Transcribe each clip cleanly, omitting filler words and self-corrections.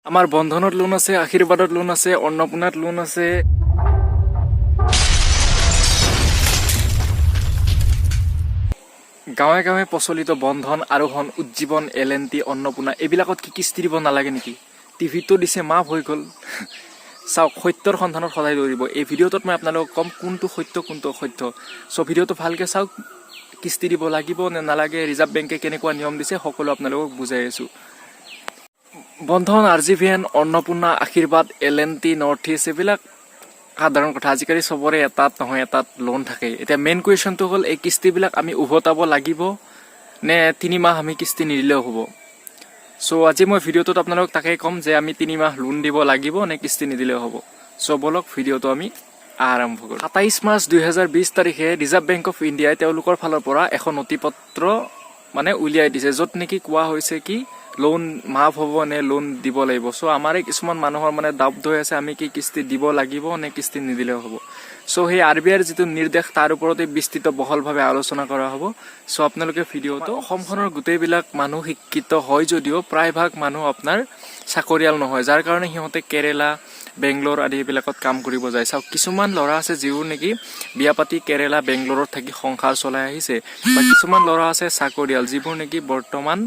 আমাৰ বন্ধনত লোন আছে, আশীৰ্বাদত লোন আছে, অন্নপূৰ্ণাত লোন আছে। গাঁৱে গাঁৱে প্ৰচলিত বন্ধন, আৰোহণ, উজ্জীৱন, এল&টি, অন্নপূৰ্ণা এইবিলাকত কি কিস্তি দিব নালাগে নেকি? টিভিটো দিছে মাফ হৈ গ'ল। চাওক, সত্যৰ সন্ধানত সদায় দৌৰিব। এই ভিডিঅ'টোত মই আপোনালোকক ক'ম কোনটো সত্য কোনটো অসত্য। চ' ভিডিঅ'টো ভালকৈ চাওক। কিস্তি দিব লাগিব নে নালাগে, ৰিজাৰ্ভ বেংকে কেনেকুৱা নিয়ম দিছে, সকলো আপোনালোকক বুজাই আছোঁ। বন্ধন, RGVN, অন্নপূৰ্ণা, আশীৰ্বাদ, এল&টি, নৰ্থ ইষ্ট এইবিলাক সাধাৰণ কথা। আজিকালি চবৰে এটাত নহয় এটাত লোন থাকে। এতিয়া মেইন কুৱেশ্যনটো হ'ল এই কিস্তিবিলাক আমি উভতাব লাগিব নে 3 মাহ আমি কিস্তি নিদিলেও হ'ব। চ' আজি মই ভিডিঅ'টোত আপোনালোকক তাকেই ক'ম যে আমি 3 মাহ লোন দিব লাগিব নে কিস্তি নিদিলেও হ'ব। চ' বলক ভিডিঅ'টো আমি আৰম্ভ কৰোঁ। 27 মাৰ্চ 2020 তাৰিখে ৰিজাৰ্ভ বেংক অফ ইণ্ডিয়াই তেওঁলোকৰ ফালৰ পৰা এখন নথিপত্ৰ উলিয়াই দিছে, য'ত নেকি কোৱা হৈছে কি লোন মাফ হ'ব নে লোন দিব লাগিব। চ' আমাৰে কিছুমান মানুহৰ ডাউট হৈ আছে, আমি কি কিস্তি দিব লাগিব নে কিস্তি নিদিলেও হ'ব। চ' সেই RBIৰ যিটো নিৰ্দেশ তাৰ ওপৰতে বিস্তৃত বহলভাৱে আলোচনা কৰা হ'ব। চ' আপোনালোকে ভিডিঅ'টো অসমখনৰ গোটেইবিলাক মানুহ শিক্ষিত হয় যদিও প্ৰায়ভাগ মানুহ আপোনাৰ চাকৰিয়াল নহয়, যাৰ কাৰণে সিহঁতে কেৰেলা, বেংগলোৰ আদি এইবিলাকত কাম কৰিব যায়। চাওক, কিছুমান ল'ৰা আছে যিবোৰ নেকি বিয়া পাতি কেৰেলা, বেংগলোৰত থাকি সংসাৰ চলাই আহিছে, বা কিছুমান ল'ৰা আছে চাকৰিয়াল যিবোৰ নেকি বৰ্তমান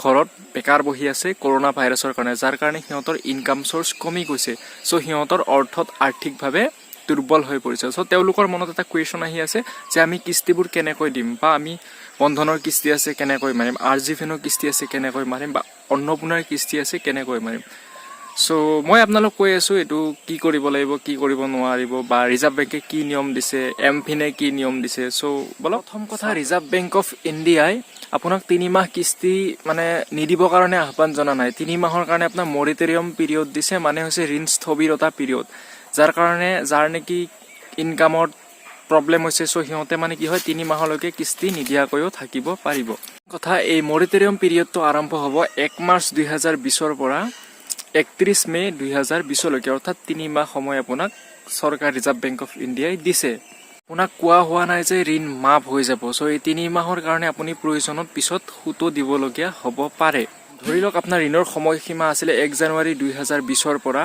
ঘৰত বেকাৰ বহি আছে কৰোণা ভাইৰাছৰ কাৰণে, যাৰ কাৰণে সিহঁতৰ ইনকাম চ'ৰ্চ কমি গৈছে। চ' সিহঁতৰ অৰ্থত আৰ্থিকভাৱে দুৰ্বল হৈ পৰিছে। চ' তেওঁলোকৰ মনত এটা কুৱেশ্যন আহি আছে যে আমি কিস্তিবোৰ কেনেকৈ দিম, বা আমি বন্ধনৰ কিস্তি আছে কেনেকৈ মাৰিম, RGVNৰ কিস্তি আছে কেনেকৈ মাৰিম, বা অন্নপূৰ্ণাৰ কিস্তি আছে কেনেকৈ মাৰিম। চ' মই আপোনালোক কৈ আছোঁ এইটো কি কৰিব লাগিব, কি কৰিব নোৱাৰিব, বা ৰিজাৰ্ভ বেংকে কি নিয়ম দিছে, MFIN কি নিয়ম দিছে। চ' বলক, প্ৰথম কথা, ৰিজাৰ্ভ বেংক অফ ইণ্ডিয়াই আপোনাক 3 মাহ কিস্তি নিদিবৰ কাৰণে আহ্বান জনা নাই। 3 মাহৰ কাৰণে আপোনাৰ মৰিটৰিয়াম পিৰিয়ড দিছে, হৈছে ঋণ স্থবিৰতা পিৰিয়ড, যাৰ নেকি ইনকামত প্ৰব্লেম হৈছে। চ' সিহঁতে কি হয় 3 মাহলৈকে কিস্তি নিদিয়াকৈও থাকিব পাৰিব। কথা, এই মৰিটৰিয়াম পিৰিয়ডটো আৰম্ভ হ'ব 1 মাৰ্চ 2020ৰ পৰা 31 মে 2020লৈকে, অৰ্থাৎ 3 মাহ সময় আপোনাক চৰকাৰ ৰিজাৰ্ভ বেংক অফ ইণ্ডিয়াই দিছে। আপোনাক কোৱা হোৱা নাই যে ঋণ মাফ হৈ যাব। চ' এই 3 মাহৰ কাৰণে আপুনি প্ৰয়োজনত পিছত সুতো দিবলগীয়া হ'ব পাৰে। ধৰি লওক আপোনাৰ ঋণৰ সময়সীমা আছিলে 1 জানুৱাৰী 2020ৰ পৰা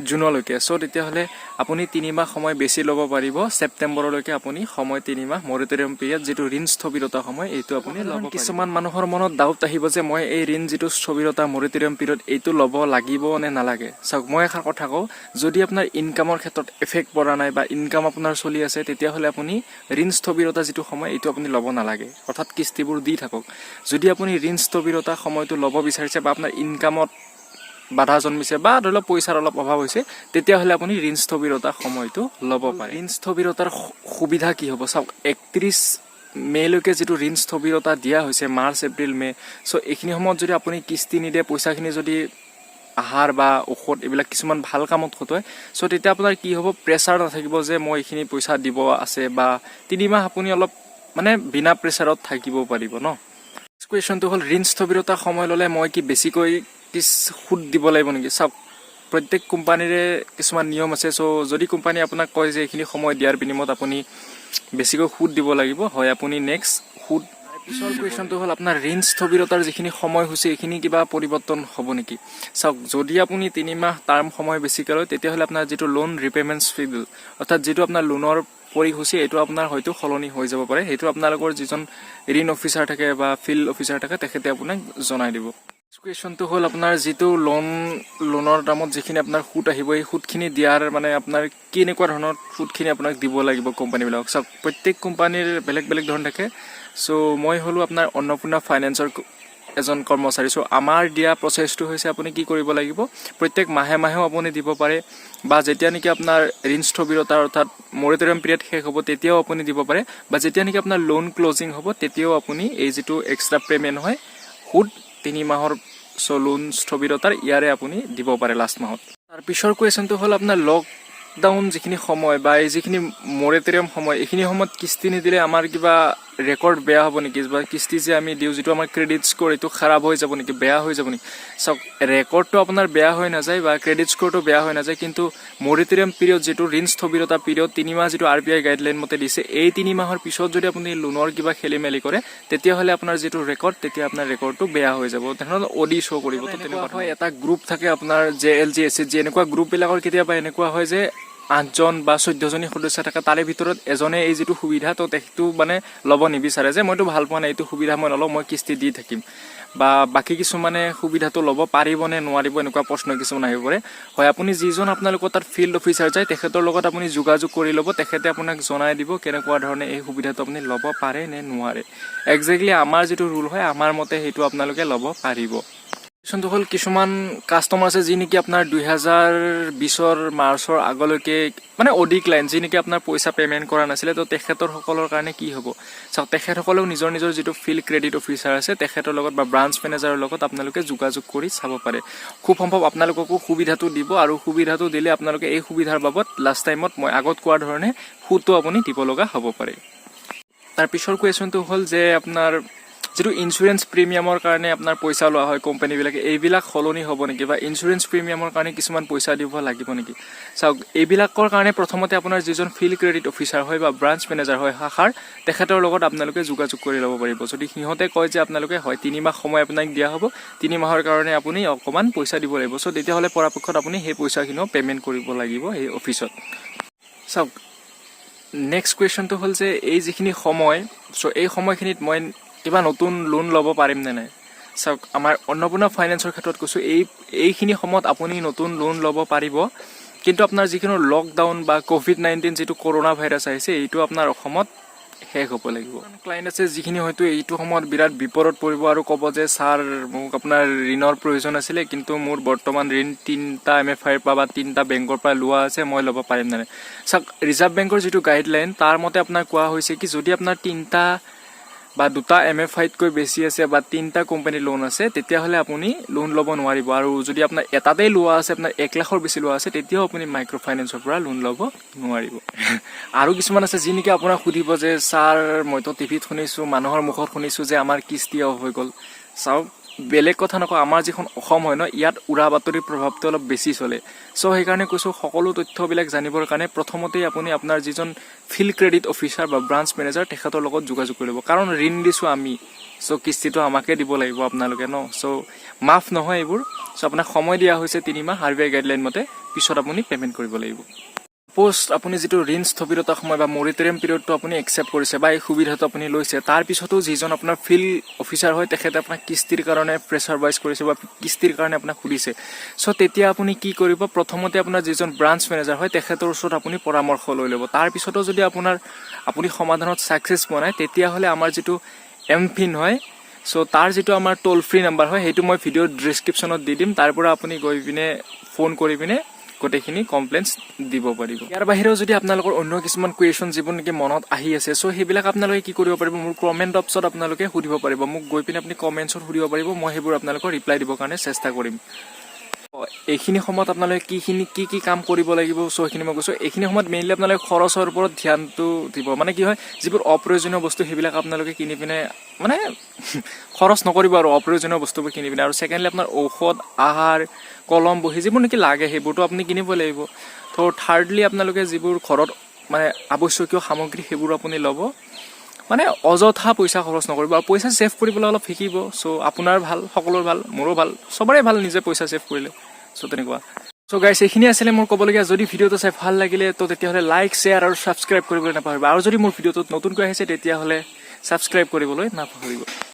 জুনলৈকে। চ' তেতিয়াহ'লে আপুনি 3 মাহ সময় বেছি ল'ব পাৰিব, ছেপ্টেম্বৰলৈকে আপুনি সময় 3 মাহ মৰিটৰিয়াম পিৰিয়ড, যিটো ঋণ স্থবিৰতা সময়, এইটো আপুনি ল'ব পাৰিব। কিছুমান মানুহৰ মনত ডাউট আহিব যে মই এই ঋণ যিটো স্থবিৰতা মৰিটৰিয়াম পিৰিয়ড এইটো ল'ব লাগিব নে নালাগে। চাওক, মই এষাৰ কথা কওঁ, যদি আপোনাৰ ইনকামৰ ক্ষেত্ৰত এফেক্ট পৰা নাই বা ইনকাম আপোনাৰ চলি আছে, তেতিয়াহ'লে আপুনি ঋণ স্থবিৰতা যিটো সময় এইটো আপুনি ল'ব নালাগে, অৰ্থাৎ কিস্তিবোৰ দি থাকক। যদি আপুনি ঋণ স্থবিৰতা সময়টো ল'ব বিচাৰিছে বা আপোনাৰ ইনকামত বাধা জন্মিছে বা ধৰি লওক পইচাৰ অলপ অভাৱ হৈছে, তেতিয়াহ'লে আপুনি ঋণ স্থবিৰতা সময়টো ল'ব পাৰে। ঋণ স্থবিৰতাৰ সুবিধা কি হ'ব? চাওক, 31 মে'লৈকে যিটো ঋণ স্থবিৰতা দিয়া হৈছে, মাৰ্চ, এপ্ৰিল, মে', চ' এইখিনি সময়ত যদি আপুনি কিস্তি নিদিয়ে, পইচাখিনি যদি আহাৰ বা ঔষধ এইবিলাক কিছুমান ভাল কামত খটুৱায়, চ' তেতিয়া আপোনাৰ কি হ'ব, প্ৰেছাৰ নাথাকিব যে মই এইখিনি পইচা দিব আছে, বা 3 মাহ আপুনি অলপ বিনা প্ৰেছাৰত থাকিব পাৰিব ন। কুৱেশ্যনটো হ'ল, ঋণ স্থবিৰতা সময় ল'লে মই কি বেছিকৈ সুদ দিব লাগিব নেকি? চাওক, প্ৰত্যেক কোম্পানীৰে কিছুমান নিয়ম আছে। চ' যদি কোম্পানীয়ে আপোনাক কয় যে এইখিনি সময় দিয়াৰ বিনিময়ত আপুনি বেছিকৈ সুদ দিব লাগিব, হয়, আপুনি নেক্সট সুদ। পিছৰ কুৱেশ্যনটো হ'ল, আপোনাৰ ঋণ স্থবিৰতাৰ যিখিনি সময়সূচী এইখিনি কিবা পৰিৱৰ্তন হ'ব নেকি? চাওক, যদি আপুনি 3 মাহ টাৰ্ম সময় বেছিকৈ লয়, তেতিয়াহ'লে আপোনাৰ যিটো লোন ৰিপেমেণ্ট চিডিউল, অৰ্থাৎ যিটো আপোনাৰ লোনৰ পৰিসূচী, এইটো আপোনাৰ হয়তো সলনি হৈ যাব পাৰে। সেইটো আপোনালোকৰ যিজন ঋণ অফিচাৰ থাকে বা ফিল্ড অফিচাৰ থাকে, তেখেতে আপোনাক জনাই দিব। কুৱেশ্যনটো হ'ল, আপোনাৰ যিটো লোনৰ দামত যিখিনি আপোনাৰ সুদ আহিব, এই সুদখিনি দিয়াৰ আপোনাৰ কেনেকুৱা ধৰণৰ সুদখিনি আপোনাক দিব লাগিব কোম্পানীবিলাকক। চাওক, প্ৰত্যেক কোম্পানীৰ বেলেগ বেলেগ ধৰণ থাকে। চ' মই হ'লোঁ আপোনাৰ অন্নপূৰ্ণা ফাইনেন্সৰ এজন কৰ্মচাৰী। চ' আমাৰ দিয়া প্ৰচেছটো হৈছে, আপুনি কি কৰিব লাগিব, প্ৰত্যেক মাহে মাহেও আপুনি দিব পাৰে, বা যেতিয়া নেকি আপোনাৰ ঋণ স্থবিৰতা অৰ্থাৎ মৰিটৰিয়াম পিৰিয়ড শেষ হ'ব তেতিয়াও আপুনি দিব পাৰে, বা যেতিয়া নেকি আপোনাৰ লোন ক্লজিং হ'ব তেতিয়াও আপুনি এই যিটো এক্সট্ৰা পে'মেণ্ট হয় সুদ 3 মাহৰ, চ' লোন স্থবিৰতাৰ ইয়াৰে আপুনি দিব পাৰে লাষ্ট মাহত। তাৰ পিছৰ কুৱেশ্যনটো হ'ল, আপোনাৰ লকডাউন যিখিনি সময় বা এই যিখিনি মৰিটৰিয়াম সময়, এইখিনি সময়ত কিস্তি নিদিলে আমাৰ কিবা ৰেকৰ্ড বেয়া হ'ব নেকি বা কিস্তি যে আমি দিওঁ যিটো আমাৰ ক্ৰেডিট স্ক'ৰ এইটো খাৰাপ হৈ যাব নেকি, বেয়া হৈ যাব নেকি। চাওক ৰেকৰ্ডটো আপোনাৰ বেয়া হৈ নাযায় বা ক্ৰেডিট স্ক'ৰটো বেয়া হৈ নাযায়, কিন্তু মৰিটৰিয়াম পিৰিয়ড যিটো ঋণ স্থবিৰতা পিৰিয়ড 3 মাহ যিটো RBI গাইডলাইন মতে দিছে, এই 3 মাহৰ পিছত যদি আপুনি লোনৰ কিবা খেলি মেলি কৰে তেতিয়াহ'লে আপোনাৰ যিটো ৰেকৰ্ড তেতিয়া আপোনাৰ ৰেকৰ্ডটো বেয়া হৈ যাব, তেনেহ'লে অডি শ্ব' কৰিব। তো তেনেকুৱা হয় এটা গ্ৰুপ থাকে আপোনাৰ JLG SHG এনেকুৱা গ্ৰুপবিলাকৰ কেতিয়াবা এনেকুৱা হয় যে 8জন বা 14জনী সদস্য থাকে, তাৰে ভিতৰত এজনে এই যিটো সুবিধা তো সেইটো মানে ল'ব নিবিচাৰে যে মইতো ভাল পোৱা নাই এইটো সুবিধা মই নলওঁ, মই কিস্তি দি থাকিম, বা বাকী কিছুমানে সুবিধাটো ল'ব পাৰিব নে নোৱাৰিব এনেকুৱা প্ৰশ্ন কিছুমান আহিব পাৰে। হয় আপুনি যিজন আপোনালোকৰ তাত ফিল্ড অফিচাৰ যায় তেখেতৰ লগত আপুনি যোগাযোগ কৰি ল'ব, তেখেতে আপোনাক জনাই দিব কেনেকুৱা ধৰণে এই সুবিধাটো আপুনি ল'ব পাৰে নে নোৱাৰে। একজেক্টলি আমাৰ যিটো ৰুল হয় আমাৰ মতে সেইটো আপোনালোকে ল'ব পাৰিব। কোৱেশ্যনটো হ'ল কিছুমান কাষ্টমাৰ আছে যি নেকি আপোনাৰ 2020 মাৰ্চৰ আগলৈকে মানে অডি ক্লাইণ্ট যি নেকি আপোনাৰ পইচা পে'মেণ্ট কৰা নাছিলে, তো তেখেতসকলৰ কাৰণে কি হ'ব। চাওক তেখেতসকলেও নিজৰ নিজৰ যিটো ফিল্ড ক্ৰেডিট অফিচাৰ আছে তেখেতৰ লগত বা ব্ৰাঞ্চ মেনেজাৰৰ লগত আপোনালোকে যোগাযোগ কৰি চাব পাৰে। খুব সম্ভৱ আপোনালোককো সুবিধাটো দিব, আৰু সুবিধাটো দিলে আপোনালোকে এই সুবিধাৰ বাবদ লাষ্ট টাইমত মই আগত কোৱাৰ ধৰণে সুতো আপুনি দিব লগা হ'ব পাৰে। তাৰ পিছৰ কুৱেশ্যনটো হ'ল যে আপোনাৰ যিটো ইঞ্চুৰেঞ্চ প্ৰিমিয়ামৰ কাৰণে আপোনাৰ পইচা লোৱা হয় কোম্পানীবিলাকে, এইবিলাক সলনি হ'ব নেকি বা ইঞ্চুৰেঞ্চ প্ৰিমিয়ামৰ কাৰণে কিছুমান পইচা দিব লাগিব নেকি। চাওক এইবিলাকৰ কাৰণে প্ৰথমতে আপোনাৰ যিজন ফিল্ড ক্ৰেডিট অফিচাৰ হয় বা ব্ৰাঞ্চ মেনেজাৰ হয় শাখাৰ, তেখেতৰ লগত আপোনালোকে যোগাযোগ কৰি ল'ব পাৰিব। যদি সিহঁতে কয় যে আপোনালোকে হয় 3 মাহ সময় আপোনাক দিয়া হ'ব, 3 মাহৰ কাৰণে আপুনি অকণমান পইচা দিব লাগিব, চ' তেতিয়াহ'লে পৰাপক্ষত আপুনি সেই পইচাখিনিও পে'মেণ্ট কৰিব লাগিব এই অফিচত। চাওক নেক্সট কুৱেশ্যনটো হ'ল যে এই যিখিনি সময়, চ' এই সময়খিনিত মই কিবা নতুন লোন ল'ব পাৰিম নে নাই। চাওক আমাৰ অন্নপূৰ্ণা ফাইনেন্সৰ ক্ষেত্ৰত কৈছোঁ এইখিনি সময়ত আপুনি নতুন লোন ল'ব পাৰিব, কিন্তু আপোনাৰ যিখিনি লকডাউন বা COVID-19 যিটো কৰোণা ভাইৰাছ আহিছে এইটো আপোনাৰ অসমত শেষ হ'ব লাগিব। ক্লাইণ্ট আছে যিখিনি হয়তো এইটো সময়ত বিৰাট বিপদত পৰিব আৰু ক'ব যে ছাৰ মোক আপোনাৰ ঋণৰ প্ৰয়োজন আছিলে, কিন্তু মোৰ বৰ্তমান ঋণ 3টা MFIৰ পৰা বা 3টা বেংকৰ পৰা লোৱা আছে, মই ল'ব পাৰিম নে নাই। চাওক ৰিজাৰ্ভ বেংকৰ যিটো গাইডলাইন তাৰ মতে আপোনাৰ কোৱা হৈছে কি যদি আপোনাৰ 3টা বা 2টা MFIতকৈ বেছি আছে বা 3টা কোম্পানীৰ লোন আছে তেতিয়াহ'লে আপুনি লোন ল'ব নোৱাৰিব, আৰু যদি আপোনাৰ এটাতেই লোৱা আছে, আপোনাৰ 1 লাখৰ বেছি লোৱা আছে, তেতিয়াও আপুনি মাইক্ৰ' ফাইনেন্সৰ পৰা লোন ল'ব নোৱাৰিব। আৰু কিছুমান আছে যি নেকি আপোনাক সুধিব যে ছাৰ মইতো টিভিত শুনিছোঁ, মানুহৰ মুখত শুনিছোঁ যে আমাৰ কিস্তি অফ হৈ গ'ল। চাওক বেলেগ কথা নকওঁ, আমাৰ যিখন অসম হয় ন ইয়াত উৰা বাতৰিৰ প্ৰভাৱটো অলপ বেছি চলে, চ' সেইকাৰণে কৈছোঁ সকলো তথ্যবিলাক জানিবৰ কাৰণে প্ৰথমতেই আপুনি আপোনাৰ যিজন ফিল্ড ক্ৰেডিট অফিচাৰ বা ব্ৰাঞ্চ মেনেজাৰ তেখেতৰ লগত যোগাযোগ কৰিব, কাৰণ ঋণ দিছোঁ আমি, চ' কিস্তিটো আমাকে দিব লাগিব আপোনালোকে ন, চ' মাফ নহয় এইবোৰ। চ' আপোনাক সময় দিয়া হৈছে 3 মাহ RBI গাইডলাইন মতে, পিছত আপুনি পে'মেণ্ট কৰিব লাগিব। ছাপ'জ আপুনি যিটো ঋণ স্থবিৰতা সময় বা মৰিটৰিয়াম পিৰিয়ডটো আপুনি একচেপ্ট কৰিছে বা এই সুবিধাটো আপুনি লৈছে, তাৰপিছতো যিজন আপোনাৰ ফিল্ড অফিচাৰ হয় তেখেতে আপোনাক কিস্তিৰ কাৰণে প্ৰেছাৰভাইজ কৰিছে বা কিস্তিৰ কাৰণে আপোনাক সুধিছে, চ' তেতিয়া আপুনি কি কৰিব, প্ৰথমতে আপোনাৰ যিজন ব্ৰাঞ্চ মেনেজাৰ হয় তেখেতৰ ওচৰত আপুনি পৰামৰ্শ লৈ ল'ব। তাৰপিছতো যদি আপুনি সমাধানত ছাকচেছ পোৱা নাই তেতিয়াহ'লে আমাৰ যিটো MFIN হয়, চ' তাৰ যিটো আমাৰ ট'ল ফ্ৰী নাম্বাৰ হয় সেইটো মই ভিডিঅ'ৰ ডিছক্ৰিপশ্যনত দি দিম, তাৰ পৰা আপুনি গৈ পিনে ফোন কৰি পিনে গোটেইখিনি কমপ্লেইনছ দিব পাৰিব। ইয়াৰ বাহিৰেও যদি আপোনালোকৰ অন্য কিছুমান কুৱেশ্যন যিবোৰ নেকি মনত আহি আছে, চ' সেইবিলাক আপোনালোকে কি কৰিব পাৰিব, মোৰ কমেণ্ট বক্সত আপোনালোকে সুধিব পাৰিব, মোক গৈ পিনে আপুনি কমেণ্টছত সুধিব পাৰিব, মই সেইবোৰ আপোনালোকৰ ৰিপ্লাই দিবৰ কাৰণে চেষ্টা কৰিম। এইখিনি সময়ত আপোনালোকে কি কাম কৰিব লাগিব, চ' সেইখিনি মই কৈছোঁ। এইখিনি সময়ত মেইনলি আপোনালোকে খৰচৰ ওপৰত ধ্যানটো দিব, মানে কি হয় যিবোৰ অপ্ৰয়োজনীয় বস্তু সেইবিলাক আপোনালোকে কিনি পিনে মানে খৰচ নকৰিব আৰু অপ্ৰয়োজনীয় বস্তুবোৰ কিনি পিনে। আৰু ছেকেণ্ডলি আপোনাৰ ঔষধ, আহাৰ, কলম, বহি যিবোৰ নেকি লাগে সেইবোৰতো আপুনি কিনিব লাগিব। তো থাৰ্ডলি আপোনালোকে যিবোৰ ঘৰত মানে আৱশ্যকীয় সামগ্ৰী সেইবোৰ আপুনি ল'ব, মানে অযথা পইচা খৰচ নকৰিব আৰু পইচা ছেভ কৰিবলৈ অলপ শিকিব। চ' আপোনাৰ ভাল, সকলোৰে ভাল, মোৰো ভাল, চবৰে ভাল নিজে পইচা ছেভ কৰিলে। চ' তেনেকুৱা। চ' গাইছ এইখিনি আছিলে মোৰ ক'বলগীয়া। যদি ভিডিঅ'টো চাই ভাল লাগিলে তো তেতিয়াহ'লে লাইক, শ্বেয়াৰ আৰু ছাবস্ক্ৰাইব কৰিবলৈ নাপাহৰিব, আৰু যদি মোৰ ভিডিঅ'টোত নতুনকৈ আহিছে তেতিয়াহ'লে ছাবস্ক্ৰাইব কৰিবলৈ নাপাহৰিব।